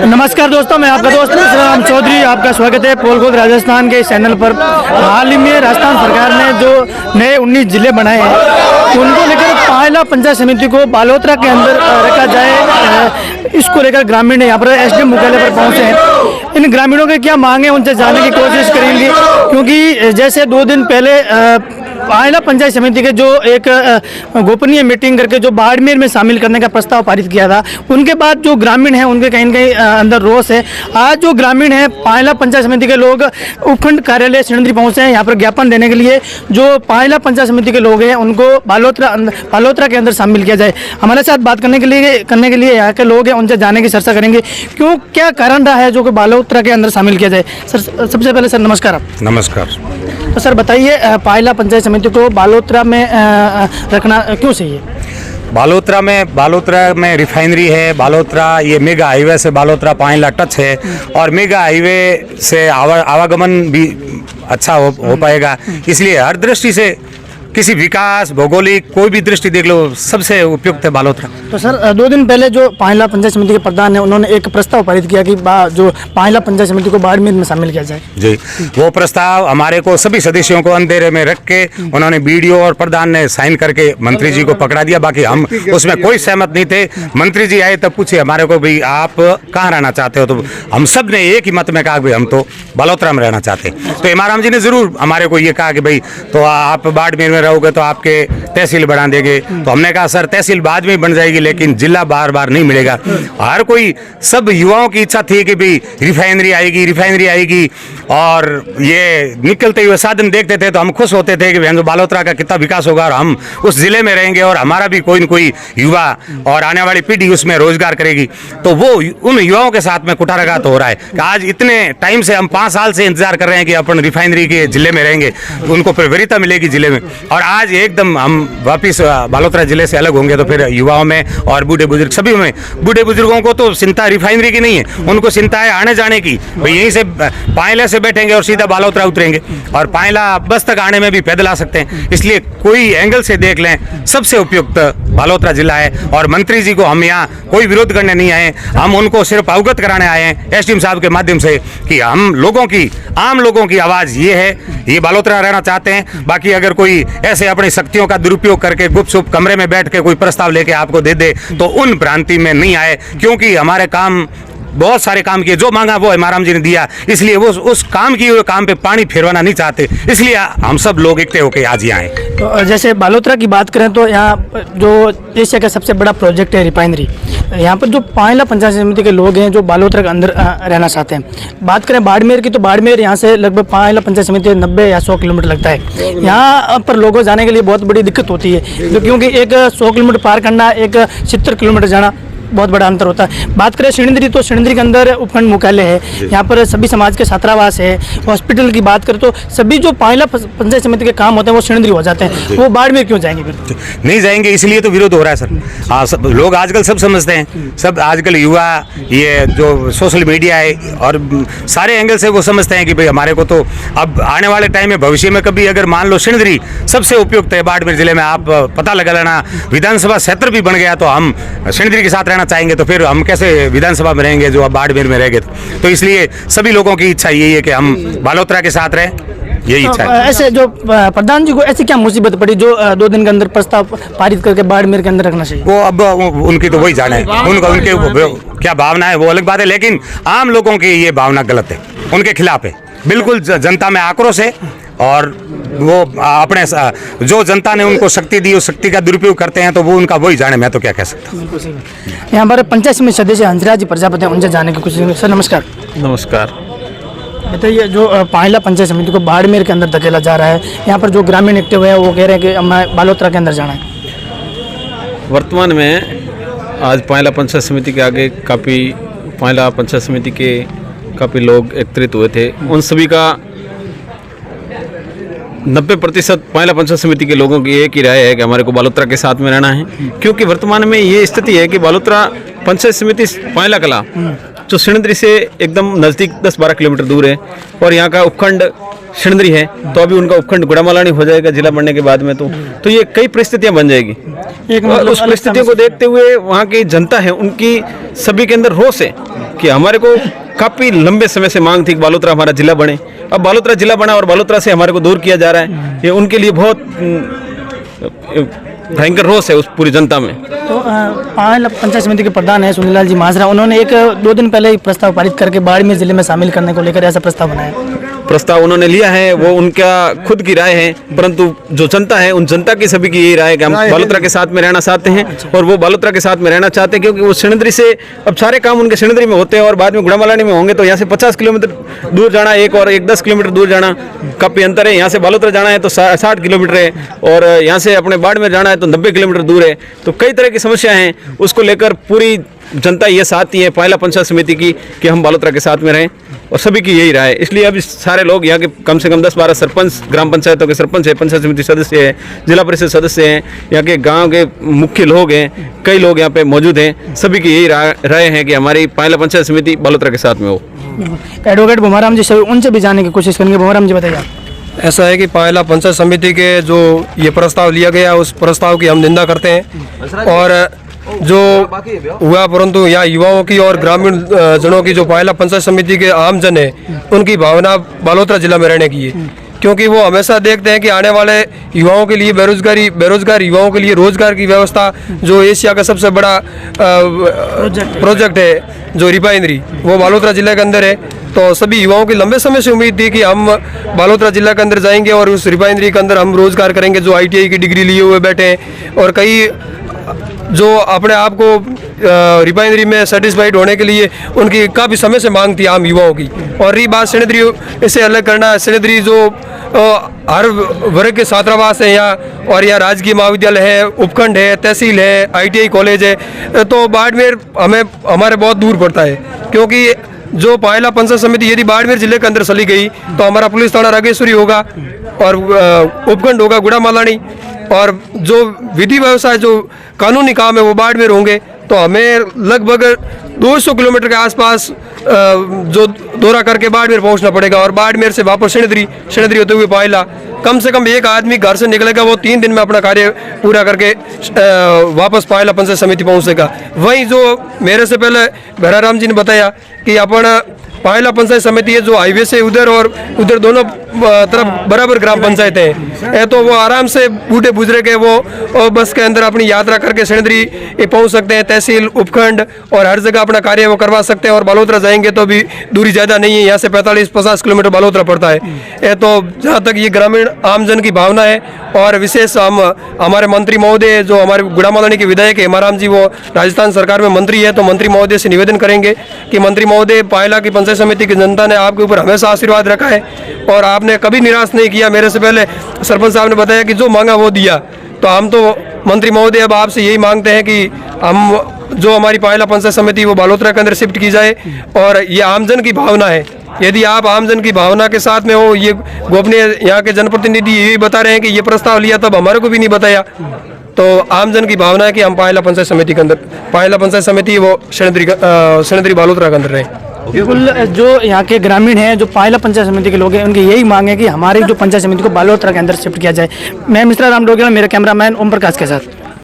नमस्कार दोस्तों, मैं आपका दोस्त राम चौधरी, आपका स्वागत है पोलखोद राजस्थान के चैनल पर। हाल ही में राजस्थान सरकार ने जो नए 19 जिले बनाए हैं उनको लेकर पायला पंचायत समिति को बालोतरा के अंदर रखा जाए, इसको लेकर ग्रामीण यहाँ पर एसडीएम मुख्यालय पर पहुँचे हैं। इन ग्रामीणों के क्या मांग है उनसे जानने की कोशिश करेंगे, क्योंकि जैसे 2 दिन पहले पायला पंचायत समिति के जो एक गोपनीय मीटिंग करके जो बाड़मेर में शामिल करने का प्रस्ताव पारित किया था, उनके बाद जो ग्रामीण हैं उनके कहीं न कहीं अंदर रोष है। आज जो ग्रामीण हैं पायला पंचायत समिति के लोग उपखंड कार्यालय सिणंदरी पहुंचे हैं यहाँ पर ज्ञापन देने के लिए। जो पायला पंचायत समिति के लोग हैं उनको बालोतरा के अंदर शामिल किया जाए। हमारे साथ बात करने के लिए यहाँ के लोग हैं, उनसे जानने की चर्चा करेंगे क्यों क्या कारण रहा है जो कि बालोतरा के अंदर शामिल किया जाए। सर, सबसे पहले सर नमस्कार। आप नमस्कार। तो सर बताइए, पायला पंचायत समिति को बालोतरा में रखना क्यों सही है? बालोतरा में रिफाइनरी है। बालोतरा ये मेगा हाईवे से बालोतरा पायला टच है और मेगा हाईवे से आवागमन भी अच्छा हो पाएगा। इसलिए हर दृष्टि से किसी विकास भौगोलिक कोई भी दृष्टि देख लो सबसे उपयुक्त है बालोतरा। तो सर 2 दिन पहले जो पायला पंचायत समिति के प्रधान है उन्होंने एक प्रस्ताव पारित किया कि जो पायला पंचायत समिति को बाड़मेर में शामिल किया जाए। जी, वो प्रस्ताव हमारे को सभी सदस्यों को अंधेरे में रख के उन्होंने बीडीओ और प्रधान ने साइन करके मंत्री जी को पकड़ा दिया। बाकी हम उसमें कोई सहमत नहीं थे। मंत्री जी आए तब पूछे हमारे को भाई आप कहाँ रहना चाहते हो, तो हम सब ने एक ही मत में कहा भाई हम तो बालोतरा में रहना चाहते हैं। तो इमाराम जी ने जरूर हमारे को ये कहा कि भाई तो आप बाड़मेर में रहोगे तो आपके तहसील बढ़ा देंगे। तो हमने कहा सर तहसील बाद में बन जाएगी लेकिन जिला बार बार नहीं मिलेगा। हर कोई सब युवाओं की इच्छा थी कि भाई रिफाइनरी आएगी और ये निकलते हुए साधन देखते थे तो हम खुश होते थे कि जो बालोतरा का कितना विकास होगा और हम उस जिले में रहेंगे और हमारा भी कोई न कोई युवा और आने वाली पीढ़ी उसमें रोजगार करेगी। तो वो उन युवाओं के साथ में कुठाराघात हो रहा है कि आज इतने टाइम से हम 5 साल से इंतजार कर रहे हैं कि अपन रिफाइनरी के जिले में रहेंगे, उनको वरीयता मिलेगी जिले में, और आज एकदम हम वापिस बालोतरा जिले से अलग होंगे। तो फिर युवाओं में और बूढ़े बुजुर्ग सभी में, बूढ़े बुजुर्गों को तो चिंता रिफाइनरी की नहीं है, उनको चिंता है आने जाने की। भाई यहीं से पायला से बैठेंगे और सीधा बालोतरा उतरेंगे और पायला बस तक आने में भी पैदल आ सकते हैं। इसलिए कोई एंगल से देख लें सबसे उपयुक्त बालोतरा जिला है। और मंत्री जी को हम यहाँ कोई विरोध करने नहीं आए, हम उनको सिर्फ अवगत कराने आए हैं एसडीएम साहब के माध्यम से कि हम लोगों की, आम लोगों की आवाज़ ये है, ये बालोतरा रहना चाहते हैं। बाकी अगर कोई ऐसे अपनी शक्तियों का दुरुपयोग करके गुपचुप कमरे में बैठ के कोई प्रस्ताव लेके आपको दे दे तो उन भ्रांति में नहीं आए, क्योंकि हमारे काम बहुत सारे काम किए, जो मांगा वो इमाराम जी ने दिया। इसलिए वो उस काम किए हुए काम पे पानी फेरवाना नहीं चाहते, इसलिए हम सब लोग इकट्ठे होकर आज यहाँ आए। तो जैसे बालोतरा की बात करें तो यहाँ जो एशिया का सबसे बड़ा प्रोजेक्ट है रिफाइनरी, यहाँ पर जो पायला पंचायत समिति के लोग हैं जो बालोतरा के अंदर रहना चाहते हैं। बात करें बाड़मेर की तो बाड़मेर यहाँ से लगभग पायला पंचायत समिति 90 या 100 किलोमीटर लगता है। यहाँ पर लोगों जाने के लिए बहुत बड़ी दिक्कत होती है, क्योंकि एक 100 किलोमीटर पार करना, एक 70 किलोमीटर जाना, बहुत बड़ा अंतर होता है। बात करें सिणंदरी तो सिणंदरी के अंदर उपखंड मुख्यालय है, यहाँ पर सभी समाज के छात्रावास है। हॉस्पिटल की बात करें तो सभी जो पायला पंचायत समिति के काम होते हैं वो सिणंदरी हो जाते हैं, वो बाड़मेर क्यों जाएंगे? फिर नहीं जाएंगे, इसलिए तो विरोध हो रहा है सर। हाँ, सब लोग आजकल सब समझते हैं, सब आजकल युवा ये जो सोशल मीडिया है और सारे एंगल से वो समझते हैं कि भाई हमारे को तो अब आने वाले टाइम में भविष्य में कभी अगर मान लो सिणंदरी सबसे उपयुक्त है बाड़मेर जिले में, आप पता लगा लेना विधानसभा क्षेत्र भी बन गया तो हम सिणंदरी के साथ चाहेंगे तो फिर हम कैसे विधानसभा में रहेंगे जो अब बाड़मेर में रहेंगे। तो इसलिए सभी लोगों की इच्छा यही है कि हम बालोतरा के साथ रहें, यही इच्छा है। ऐसे जो प्रधान जी को ऐसी क्या मुसीबत पड़ी जो 2 दिन के अंदर प्रस्ताव पारित करके बाड़मेर के अंदर रखना चाहिए? वो अब उनकी तो वही जाने है, उनके क्या भावना है वो अलग बात है, लेकिन आम लोगों की ये भावना गलत है, उनके खिलाफ है। बिल्कुल जनता में आक्रोश है और वो अपने जो जनता ने उनको शक्ति दी उस शक्ति का दुरुपयोग करते हैं, तो वो उनका वही जाने, मैं तो क्या कह सकता हूँ। यहाँ पर पंचायत समिति सदस्य हंसराज जी प्रजापति हैं, उनसे जाने की कोशिश। सर नमस्कार। नमस्कार। बताइए, जो पायला पंचायत समिति को बाड़मेर के अंदर धकेला जा रहा है, यहाँ पर जो ग्रामीण एक्टिव है वो कह रहे हैं कि हमें बालोतरा के अंदर जाना है। वर्तमान में आज पायला पंचायत समिति के आगे पायला पंचायत समिति के काफ़ी लोग एकत्रित हुए थे। उन सभी का 90% पायला पंचायत समिति के लोगों की एक ही राय है कि हमारे को बालोतरा के साथ में रहना है, क्योंकि वर्तमान में ये स्थिति है कि बालोतरा पंचायत समिति पायला कला जो सिणद्री से एकदम नज़दीक 10-12 किलोमीटर दूर है, और यहाँ का उपखंड सिणद्री है, तो अभी उनका उपखंड गुड़ामालानी हो जाएगा जिला बनने के बाद में। तो ये कई परिस्थितियाँ बन जाएगी। और उस परिस्थितियों को देखते हुए वहाँ की जनता है, उनकी सभी के अंदर रोष है कि हमारे को काफ़ी लंबे समय से मांग थी कि बालोतरा हमारा जिला बने। अब बालोतरा जिला बना और बालोतरा से हमारे को दूर किया जा रहा है, ये उनके लिए बहुत भयंकर रोष है उस पूरी जनता में। तो पायल पंचायत समिति के प्रधान है सुनीलाल जी माजरा, उन्होंने 1-2 दिन पहले ही प्रस्ताव पारित करके बाड़मेर जिले में शामिल करने को लेकर ऐसा प्रस्ताव बनाया। प्रस्ताव उन्होंने लिया है, वो उनका खुद की राय है, परंतु जो जनता है उन जनता की सभी की यही राय है कि हम बालोतरा के साथ में रहना चाहते हैं, और वो बालोतरा के साथ में रहना चाहते हैं क्योंकि वो सिणद्री से अब सारे काम उनके सिणद्री में होते हैं और बाद में गुड़ामालानी में होंगे, तो यहाँ से 50 किलोमीटर दूर जाना एक और 10 किलोमीटर दूर जाना काफ़ी अंतर है। यहाँ से बालोतरा जाना है तो 60 किलोमीटर है, और यहाँ से अपने बाड़मेर जाना है तो 90 किलोमीटर दूर है। तो कई तरह की समस्या हैं, उसको लेकर पूरी जनता ये चाहती है पायला पंचायत समिति की कि हम बालोतरा के साथ में रहें, और सभी की यही राय है। इसलिए अब सारे लोग यहाँ के कम से कम 10-12 सरपंच, ग्राम पंचायतों के सरपंच है, पंचायत समिति सदस्य है, जिला परिषद सदस्य हैं, यहाँ के गांव के मुख्य लोग हैं, कई लोग यहाँ पे मौजूद हैं, सभी की यही राय है कि हमारी पायला पंचायत समिति बालोतरा के साथ में हो। एडवोकेट भूमाराम जी, सभी उनसे भी जानने की कोशिश करेंगे। भूमाराम जी बताइए। ऐसा है कि पायला पंचायत समिति के जो ये प्रस्ताव लिया गया उस प्रस्ताव की हम निंदा करते हैं, और जो हुआ परंतु यहाँ युवाओं की और ग्रामीण जनों की जो पायला पंचायत समिति के आम जन है उनकी भावना बालोतरा जिला में रहने की है, क्योंकि वो हमेशा देखते हैं कि आने वाले युवाओं के लिए बेरोजगार युवाओं के लिए रोजगार की व्यवस्था, जो एशिया का सबसे बड़ा प्रोजेक्ट है जो रिफाइनरी, वो बालोतरा जिले के अंदर है। तो सभी युवाओं की लंबे समय से उम्मीद थी कि हम बालोतरा जिला के अंदर जाएंगे और उस रिफाइनरी के अंदर हम रोजगार करेंगे, जो ITI की डिग्री लिए हुए बैठे हैं, और कई जो अपने आप को रिफाइनरी में सेटिस्फाइड होने के लिए उनकी काफ़ी समय से मांग थी आम युवाओं की। और रही बात सिणद्री, इसे अलग करना, सिणद्री जो हर वर्ग के छात्रावास है यहाँ, और यहाँ राजकीय महाविद्यालय है, उपखंड है, तहसील है, ITI कॉलेज है, तो बाड़मेर हमारे बहुत दूर पड़ता है, क्योंकि जो पायला पंचायत समिति यदि बाड़मेर जिले के अंदर चली गई तो हमारा पुलिस थाना रागेश्वरी होगा, और उपखंड होगा गुड़ामालानी, और जो विधि व्यवसाय जो कानूनी काम है वो बाड़मेर होंगे। तो हमें लगभग 200 किलोमीटर के आसपास जो दौरा करके बाड़मेर पहुंचना पड़ेगा, और बाड़मेर से वापस सिणद्री होते हुए पायला। कम से कम एक आदमी घर से निकलेगा वो 3 दिन में अपना कार्य पूरा करके वापस पायला पंचायत समिति पहुंचेगा। वहीं जो मेरे से पहले भैराराम जी ने बताया कि अपन पायला पंचायत समिति है जो हाईवे से उधर और उधर दोनों तरफ बराबर ग्राम पंचायतें हैं, तो वो आराम से बूढ़े बुजुर्ग के वो बस के अंदर अपनी यात्रा करके सिणद्री पहुंच सकते हैं। तहसील, उपखंड और हर जगह अपना कार्य वो करवा सकते हैं। और बालोतरा जाएंगे तो भी दूरी ज़्यादा नहीं है, यहाँ से 45-50 किलोमीटर बालोतरा पड़ता है। तो जहाँ तक ये ग्रामीण आमजन की भावना है, और विशेष हम हमारे मंत्री महोदय जो हमारे गुड़ामालानी के विधायक है हेमाराम जी, वो राजस्थान सरकार में मंत्री है, तो मंत्री महोदय से निवेदन करेंगे कि मंत्री महोदय, पायला की पंचायत समिति की जनता ने आपके ऊपर हमेशा आशीर्वाद रखा है और आपने कभी निराश नहीं किया। मेरे से पहले सरपंच साहब ने बताया कि जो मांगा वो दिया, तो हम तो मंत्री महोदय अब आपसे यही मांगते हैं कि हम जो हमारी पायला पंचायत समिति वो बालोतरा के अंदर शिफ्ट की जाए। और ये आमजन की भावना है, यदि आप आमजन की भावना के साथ में हो, ये गोपनीय यहाँ के जनप्रतिनिधि यही बता रहे हैं कि ये प्रस्ताव लिया तब हमारे को भी नहीं बताया, तो आमजन की भावना है कि हम पायला पंचायत समिति के अंदर, पायला पंचायत समिति वो सिणद्री बालोतरा के अंदर रहे। बिल्कुल, जो यहाँ के ग्रामीण हैं, जो पायला पंचायत समिति के लोग हैं, उनकी यही मांग है कि हमारी जो पंचायत समिति को बालोतरा के अंदर शिफ्ट किया जाए। मैं मिश्रा राम डोगेला, मेरा कैमरामैन ओम प्रकाश के साथ।